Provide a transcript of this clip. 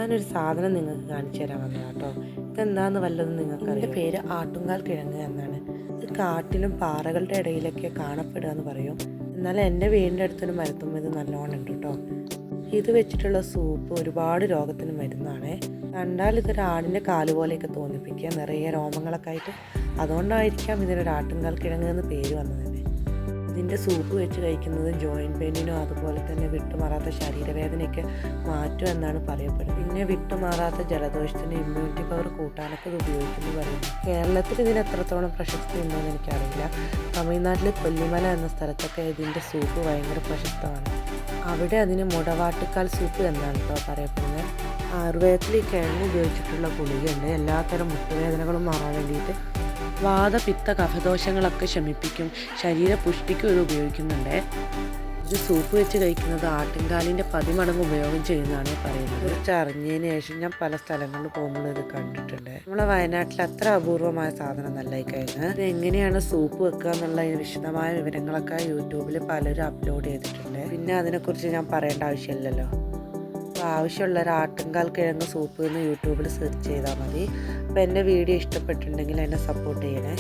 ഞാനൊരു സാധനം നിങ്ങൾക്ക് കാണിച്ചു തരാൻ വന്നതാണ് കേട്ടോ. ഇതെന്താണെന്ന് വല്ലതും നിങ്ങൾക്കറിയാം. എൻ്റെ പേര് ആട്ടുംകാൽ കിഴങ്ങ് എന്നാണ്. ഇത് കാട്ടിലും പാറകളുടെ ഇടയിലൊക്കെ കാണപ്പെടുക എന്ന് പറയും. എന്നാൽ എൻ്റെ വീടിൻ്റെ അടുത്തൊരു മരത്തുമ്പോൾ ഇത് നല്ലോണം ഉണ്ട് കേട്ടോ. ഇത് വെച്ചിട്ടുള്ള സൂപ്പ് ഒരുപാട് രോഗത്തിന് മരുന്നാണ്. കണ്ടാൽ ഇതൊരു ആടിൻ്റെ കാല് പോലെയൊക്കെ തോന്നിപ്പിക്കുക, നിറയെ രോമങ്ങളൊക്കെ ആയിട്ട്. അതുകൊണ്ടായിരിക്കാം ഇതിനൊരു ആട്ടുംകാൽ കിഴങ്ങ് എന്ന് പേര് വന്നത് തന്നെ. ഇതിൻ്റെ സൂപ്പ് വെച്ച് കഴിക്കുന്നത് ജോയിൻറ്റ് പെയിനിനോ അതുപോലെ തന്നെ വിട്ടുമാറാത്ത ശരീരവേദനയൊക്കെ മാറ്റും എന്നാണ് പറയപ്പെടുന്നത്. പിന്നെ വിട്ടുമാറാത്ത ജലദോഷത്തിന് ഇമ്മ്യൂണിറ്റി പവർ കൂട്ടാനൊക്കെ ഇത് ഉപയോഗിക്കുന്നു പറയുന്നു. കേരളത്തിൽ ഇതിന് എത്രത്തോളം പ്രശസ്തി ഉണ്ടോയെന്ന് എനിക്കറിയില്ല. തമിഴ്നാട്ടിൽ കൊല്ലിമല എന്ന സ്ഥലത്തൊക്കെ ഇതിൻ്റെ സൂപ്പ് ഭയങ്കര പ്രശസ്തമാണ്. അവിടെ അതിന് മുടവാട്ടുകാൽ സൂപ്പ് എന്നാണ് കേട്ടോ പറയപ്പെടുന്നത്. ആയുർവേദത്തിൽ ഈ കിഴങ്ങ് ഉപയോഗിച്ചിട്ടുള്ള ഗുളികയുണ്ട്. എല്ലാത്തരം മുട്ടുവേദനകളും മാറാൻ വേണ്ടിയിട്ട്. വാതപിത്ത കഫദോഷങ്ങളൊക്കെ ശമിപ്പിക്കും, ശരീരപുഷ്ടിക്കും ഇത് ഉപയോഗിക്കുന്നുണ്ട്. ഇത് സൂപ്പ് വെച്ച് കഴിക്കുന്നത് ആട്ടിൻകാലിൻ്റെ 10 മടങ്ങ് ഉപയോഗം ചെയ്യുന്നതാണ് പറയുന്നത്. കുറിച്ച് അറിഞ്ഞതിന് ശേഷം ഞാൻ പല സ്ഥലങ്ങളിൽ പോകുമ്പോൾ ഇത് കണ്ടിട്ടുണ്ട്. നമ്മളെ വയനാട്ടിൽ അത്ര അപൂർവമായ സാധനം നല്ല കിഴങ്ങ്. ഇത് എങ്ങനെയാണ് സൂപ്പ് വെക്കുക എന്നുള്ള വിശദമായ വിവരങ്ങളൊക്കെ യൂട്യൂബിൽ പലരും അപ്ലോഡ് ചെയ്തിട്ടുണ്ട്. പിന്നെ അതിനെക്കുറിച്ച് ഞാൻ പറയേണ്ട ആവശ്യമില്ലല്ലോ. അപ്പോൾ ആവശ്യമുള്ള ഒരു ആട്ടുംകാൽ കിഴങ്ങ് സൂപ്പ് എന്ന് യൂട്യൂബിൽ സെർച്ച് ചെയ്താൽ മതി. അപ്പോൾ എൻ്റെ വീഡിയോ ഇഷ്ടപ്പെട്ടിട്ടുണ്ടെങ്കിൽ എന്നെ സപ്പോർട്ട് ചെയ്യണേ.